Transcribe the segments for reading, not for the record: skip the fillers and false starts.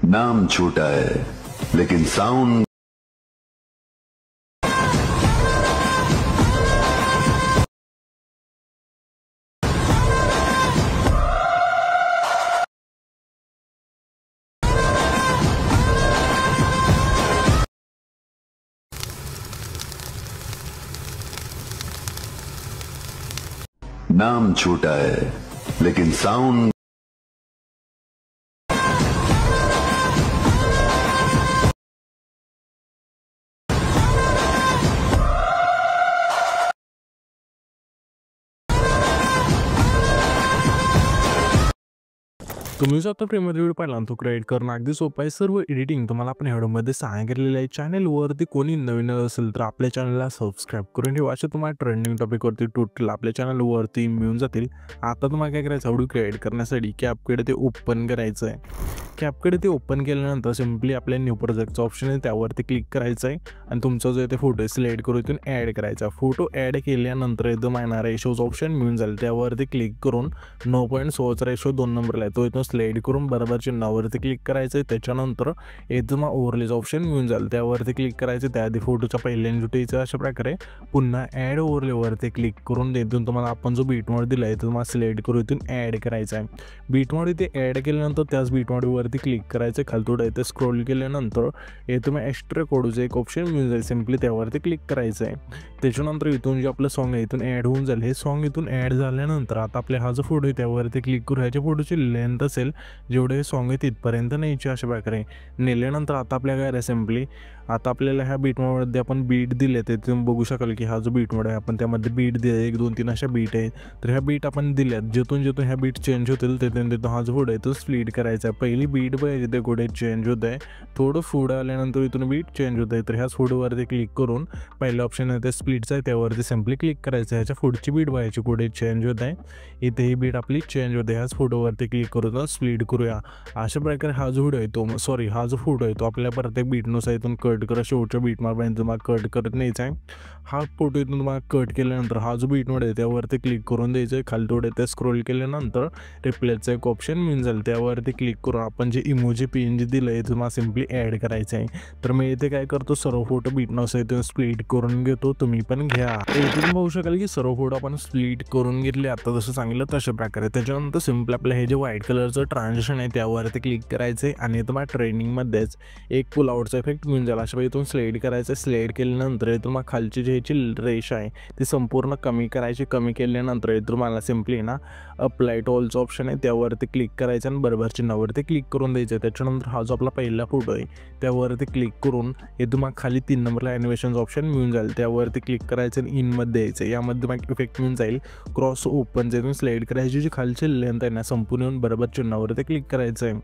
नाम छोटा है लेकिन साउंड नाम छोटा है लेकिन साउंड तुम्ही जो आता प्रीमियर व्हिडिओ पाहिला तो क्रिएट करणं अगदी सोपं आहे। सर्व एडिटिंग तुम्हाला आपण व्हिडिओमध्ये सांगितलेलं आहे। चॅनलवरती कोणी नवीन असेल तर आपल्या चॅनलला सबस्क्राईब करून ठेवा, असे तुम्हाला ट्रेंडिंग टॉपिकवरती टोटल आपल्या चॅनलवरती मिळून जातील। आता तुम्हाला काय करायचं, व्हिडिओ क्रिएट करण्यासाठी कॅपकट ते ओपन करायचं आहे। कॅपकट ते ओपन केल्यानंतर सिंपली आपल्या न्यू प्रोजेक्टचा ऑप्शन आहे त्यावरती क्लिक करायचं आहे आणि तुमचा जो आहे फोटो सिलेक्ट करून इथून ॲड करायचा। फोटो ॲड केल्यानंतर एकदम येणार रेशोचा ऑप्शन मिळून जाईल, त्यावरती क्लिक करून 9.16 रेशो 2 नंबरला आहे तो इथून सिलेक्ट करून बरोबर चिन्हावरती क्लिक करायचं आहे। त्याच्यानंतर एकदम ओव्हरलेचा ऑप्शन मिळून जाईल, त्यावरती क्लिक करायचं। त्याआधी फोटोच्या पहिल्याने जुटायचं अशा प्रकारे पुन्हा ॲड ओव्हरलेवरती क्लिक करून इथून तुम्हाला आपण जो बीटमोड दिला आहे तो तुम्हाला सिलेक्ट करून इथून ॲड करायचा आहे। बीटमोड इथे ॲड केल्यानंतर त्याच बीटमोडवरती क्लिक करायचं, खाली थोडं इथे स्क्रोल केल्यानंतर हे तुम्ही एक्स्ट्रा कोडचं एक ऑप्शन मिळून जाईल, सिंपली त्यावरती क्लिक करायचं आहे। त्याच्यानंतर इथून जे आपलं सॉन्ग आहे इथून ॲड होऊन जाईल। हे सॉन्ग इथून ॲड झाल्यानंतर आता आपल्या हा जो फोटो आहे त्यावरती क्लिक करू, ह्याच्या फोटोची लेंथ असेल जेवढे सॉन्ग आहे तिथपर्यंत न्यायची अशा प्रकारे नेल्यानंतर आता आपल्या काय सिंपली आता आपल्याला ह्या बीटमोडमध्ये आपण बीट दिले ते तुम्ही बघू शकाल की हा जो बीटमोड आहे आपण त्यामध्ये बीट दिले 1 2 3 अशा बीट आहेत। तर ह्या बीट आपण दिल्यात, जिथून ह्या बीट चेंज होतील तिथून हा जो फोटो आहे तो स्प्लिट करायचा आहे। पहिली बीट पाहिजे ते कुठे चेंज होत आहे, थोडं पुढं आल्यानंतर इथून बीट चेंज होत आहे। तर ह्याच फोटोवरती क्लिक करून पहिलं ऑप्शन आहे ते स्प्लिटचं आहे त्यावरती सिंपली क्लिक करायचं। ह्याच्या पुढची बीट पाहायची कुठे चेंज होत आहे, इथे ही बीट आपली चेंज होते, ह्याच फोटोवरती क्लिक करून स्प्लिट करूया। अशा प्रकारे हा जो व्हिडिओ आहे तो हा जो फोटो आहे तो आपल्या प्रत्येक बीटनुसार इथून कट करत शेवटच्या बीटमार्कपर्यंत तुम्हाला कट करत न्यायचा आहे। हा फोटो इथून तुम्हाला कट केल्यानंतर हा जो बीटमोड आहे त्यावरती क्लिक करून द्यायचं आहे, खाली थोडे ते स्क्रोल केल्यानंतर रिप्लेसचं एक ऑप्शन मिळून जाईल, त्यावरती क्लिक करून आपण जे इमोजी PNG दिलं आहे तुम्हाला सिंपली ॲड करायचं आहे। तर मी इथे काय करतो, सर्व फोटो बीटनुसार इथून स्प्लिट करून घेतो, तुम्ही पण घ्या। इथे तुम्ही बघू शकाल की सर्व फोटो आपण स्प्लिट करून घेतले आता जसं सांगितलं तशा प्रकारे। त्याच्यानंतर सिंपल आपलं हे जे व्हाईट कलरचं ट्रान्झिशन आहे त्यावरती क्लिक करायचं आहे आणि तुम्हाला ट्रेनिंगमध्येच एक पुल आउटचा इफेक्ट मिळून जाईल, अशा इथून सिलेक्ट करायचं। सिलेक्ट केल्यानंतर तुम्हाला खालची जी ह्याची रेषा आहे ती संपूर्ण कमी करायची, कमी केल्यानंतर तुम्हाला सिंपली ना अप्लाय टू ऑलचं ऑप्शन आहे त्यावरती क्लिक करायचं आणि बरोबर चिन्हावरती क्लिक करून द्यायचं। त्याच्यानंतर हा जो आपला पहिला फोटो आहे त्यावरती क्लिक करून हे तुम्हाला खाली 3 नंबरला ॲनिमेशनचं ऑप्शन मिळून जाईल, त्यावरती क्लिक करायचं आणि इनमध्ये यायचं। यामध्ये तुम्हाला इफेक्ट मिळून जाईल क्रॉस ओपन, जे तुम्ही सिलेक्ट करायची जी खालची लेंथ आहे ना संपूर्ण येऊन बरोबर चिन्हावरती क्लिक करायचं आहे।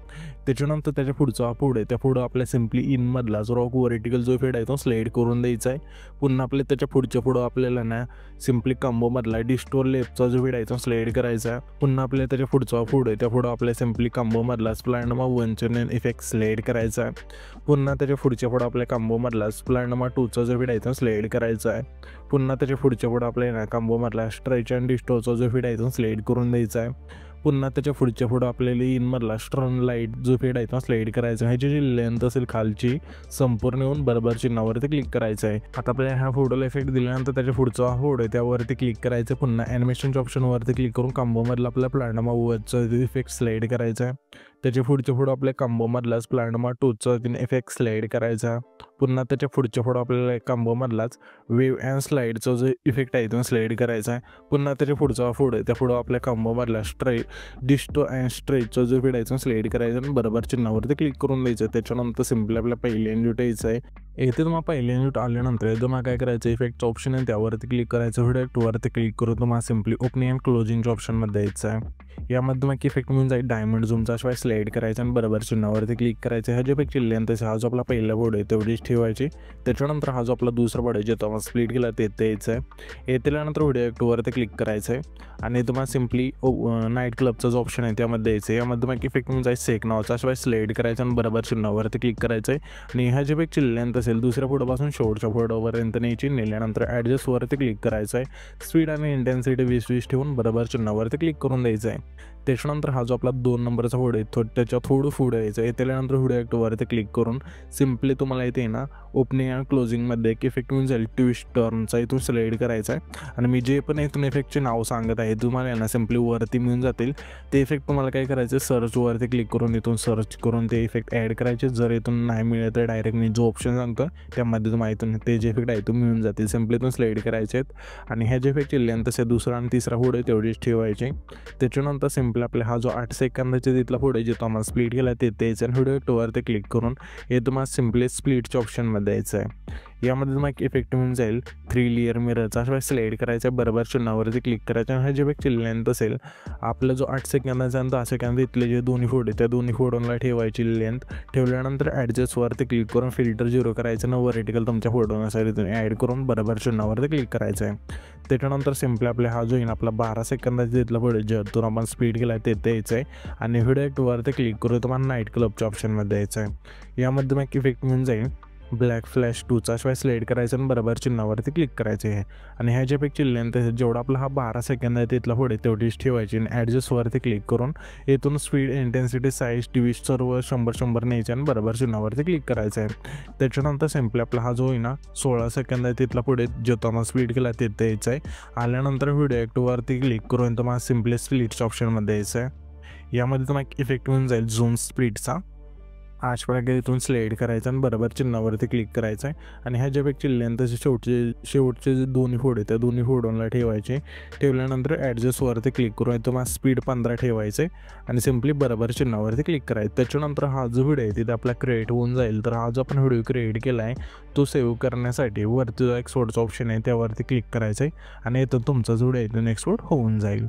त्याच्यानंतर त्याच्या पुढचा फोटो आहे त्या फोटो आपल्या सिंपली इनमधला जो रॉक व्हर्टिकल जो फेड आहे तो सिलेक्ट करून द्यायचा आहे। पुन्हा आपल्या त्याच्या पुढच्या फोटो आपल्याला ना सिंपली कॉम्बोमधला डिस्टोर लेफ्टचा जो फेड आहे तो सिलेक्ट करायचा आहे। पुन्हा आपल्या त्याच्या पुढचा फोटो आहे त्या फोटो आपल्या सिंपली कॉम्बोमधला स्प्लायनोमा 1चा इफेक्ट सिलेक्ट करायचा आहे। पुन्हा त्याच्या पुढच्या फोटो आपल्या कॉम्बोमधला स्प्लायनोमा 2चा जो फेड आहे तो सिलेक्ट करायचा आहे। पुन्हा त्याच्या पुढच्या फोटो आपल्या कॉम्बोमधला स्ट्रेच अँड डिस्टोरचा जो फेड आहे तो सिलेक्ट करून द्यायचा आहे। पुन्हा त्याच्या पुढच्या फोटो आपल्याला इनमधला स्ट्रन लाईट जो फेड आहे तो सिलेक्ट करायचा आहे। ह्याची जी लेंथ असेल खालची संपूर्ण येऊन बरोबर चिन्हावरती क्लिक करायचं आहे। आता आपल्याला ह्या फोटोला इफेक्ट दिल्यानंतर त्याच्या पुढचा फोटो आहे त्यावरती क्लिक करायचं, पुन्हा ॲनिमेशनच्या ऑप्शनवरती क्लिक करून कॉम्बोमधला आपल्या प्लॅनोमा 1चा इफेक्ट सिलेक्ट करायचा आहे। त्याच्या पुढच्या फोटो आपल्या कॉम्बोमधलाच प्लॅनोमा 2चा इफेक्ट सिलेक्ट करायचा। पुन्हा त्याच्या पुढच्या फोटो आपल्याला कॉम्बोमधलाच वेव अँड स्लाईडचा जो इफेक्ट आहे तो सिलेक्ट करायचा आहे। पुन्हा त्याच्या पुढचा फोटो आहे त्या फोटो आपल्या कॉम्बोमधला डिस्टो अँड स्ट्रेचचा जो फेड आहे तो सिलेक्ट करायचा आणि बरोबर चिन्हावरती क्लिक करून द्यायचं। त्याच्यानंतर सिंपली आपल्या पहिल्या इनजुट यायचं आहे। इथे तुम्हाला पहिल्या इनजुट आल्यानंतर तुम्हाला काय करायचं, इफेक्टचं ऑप्शन आहे त्यावरती क्लिक करायचं, व्हिडिओवरती क्लिक करून तुम्हाला सिंपली ओपनिंग अँड क्लोजिंगच्या ऑप्शनमध्ये यायचं आहे। यामध्ये तुम्हाला इफेक्ट मिळून जाईल डायमंड झूमचा, शिवाय सिलेक्ट करायचा आणि बरोबर चिन्हावरती क्लिक करायचं। ह्या जे इफेक्टची लेंथ आहे हा जो आपला पहिला फोटो आहे तेवढीच ठेवायची। त्याच्यानंतर हा जो आपला दुसरा फोटो आहे जे तुम्हाला स्प्लिट केला ते यायचं आहे। येथे त्यानंतर व्हिडिओवरती क्लिक करायचं आहे आणि तुम्हाला सिंपली नाईट क्लबचा जो ऑप्शन आहे त्यामध्ये यायचं आहे। यामध्ये तुम्हाला इफेक्ट मिळून जाईल सेक नावाचा, शिवाय सिलेक्ट करायचं आणि बरोबर चिन्हावरती क्लिक करायचं आहे। आणि ह्या जे इफेक्टची लेंथ असेल दुसऱ्या फोटोपासून शेवटच्या फोटोपर्यंत न्यायची, नेल्यानंतर ॲडजस्टवरती क्लिक करायचं आहे। स्पीड आणि इंटेन्सिटी 20-20 ठेवून बरोबर चिन्हावरती क्लिक करून द्यायचं आहे। त्याच्यानंतर हा जो आपला 2 नंबरचा व्हिडिओ आहे त्याच्या थोडं पुढे यायचं आहे. त्याच्यानंतर व्हिडिओ ॲक्टवरती क्लिक करून सिम्पली तुम्हाला इथे ना ओपनिंग अँड क्लोजिंगमध्ये एक इफेक्ट मिळून जाईल ट्विस्ट टर्नचा, इथून सिलेक्ट करायचा आहे. आणि मी जे पण इथून इफेक्टचे नाव सांगत आहे तुम्हाला ना सिम्पली वरती मिळून जातील. ते इफेक्ट तुम्हाला काय करायचं, सर्चवरती क्लिक करून इथून सर्च करून ते इफेक्ट ॲड करायचे. जर इथून नाही मिळत तर डायरेक्ट मी जो ऑप्शन सांगतो त्यामध्ये तुम्हाला इथून ते जे इफेक्ट आहे तो मिळून जातील. सिम्पली इथून सिलेक्ट करायचे आहेत आणि ह्या जे इफेक्टची लेंथ असेल दुसरा आणि तिसरा व्हिडिओ तेवढीच ठेवायची. त्याच्यानंतर सिम्पली आपला हा जो 8 सेकंदाचा तिथला पुढे जे तुम्हाला स्प्लिट केला ते द्यायचं आणि व्हिडिओ ॲक्टवरती क्लिक करून हे तुम्हाला सिम्पली स्प्लिटच्या ऑप्शनमध्ये द्यायचं आहे. यामध्ये तुम्हाला एक इफेक्ट मिळून जाईल 3 लेअर मिररचा, अशा सिलेक्ट करायचा आहे, बरोबर चिन्हावरती क्लिक करायचं आणि हा जे इफेक्टची लेंथ असेल आपला जो 8 सेकंदाचा आणि 10 सेकंद इथले जे दोन्ही फोटो त्या दोन्ही फोटोला ठेवायची लेंथ. ठेवल्यानंतर ॲडजस्टवरती क्लिक करून फिल्टर 0 करायचं ना वर्टिकल तुमच्या फोटोनुसार इथून ॲड करून बरोबर चिन्हावरती क्लिक करायचं आहे. त्याच्यानंतर सिम्पली आपला हा जो येईल आपला 12 सेकंदाचा तिथला फोटो ज्यातून आपण स्पीड केला आहे ते द्यायचं आहे आणि व्हिडिओ ॲक्टवरती क्लिक करून तुम्हाला नाईट क्लबच्या ऑप्शनमध्ये द्यायचं आहे. यामध्ये मग इफेक्ट मिळून जाईल ब्लॅक फ्लॅश 2चा शिवाय सिलेक्ट करायचं आणि बरोबर चिन्हावरती क्लिक करायचे आहे. आणि ह्याच्यापेक्षा लेंथ जेवढा आपला हा 12 सेकंद आहे तिथला पुढे तेवढीच ठेवायची आणि ॲडजस्टवरती क्लिक करून इथून स्पीड इंटेन्सिटी साईज ट्विस्ट सर्व 100 न्यायचे आणि बरोबर चिन्हावरती क्लिक करायचं आहे. त्याच्यानंतर सिम्पली आपला हा जो आहे ना 16 सेकंद आहे तिथला पुढे जो तुम्हाला स्पीड केला ते द्यायचं आहे. आल्यानंतर व्हिडिओ ॲक्टवरती क्लिक करून तुम्हाला सिम्पली स्प्लिटच्या ऑप्शनमध्ये द्यायचं आहे. यामध्ये तुम्हाला इफेक्ट मिळून जाईल झूम स्प्लिटचा, अशा प्रकारे इथून सिलेक्ट करायचं आणि बरोबर चिन्हावरती क्लिक करायचं आहे. आणि ह्या ज्या इफेक्टची लेंथ शेवटचे जे दोन्ही फोटो त्या दोन्ही फोटोला ठेवायचे. ठेवल्यानंतर ॲडजस्टवरती क्लिक करून तुम्हाला स्पीड 15 ठेवायचे आणि सिम्पली बरोबर चिन्हावरती क्लिक करायचं. त्याच्यानंतर हा जो व्हिडिओ आहे तिथे आपला क्रिएट होऊन जाईल. तर हा जो आपण व्हिडिओ क्रिएट केला आहे तो सेव्ह करण्यासाठी वरती जो एक्सपोर्टचा ऑप्शन आहे त्यावरती क्लिक करायचं आहे आणि इथं तुमचा जो व्हिडिओ आहे तो एक्सपोर्ट होऊन जाईल.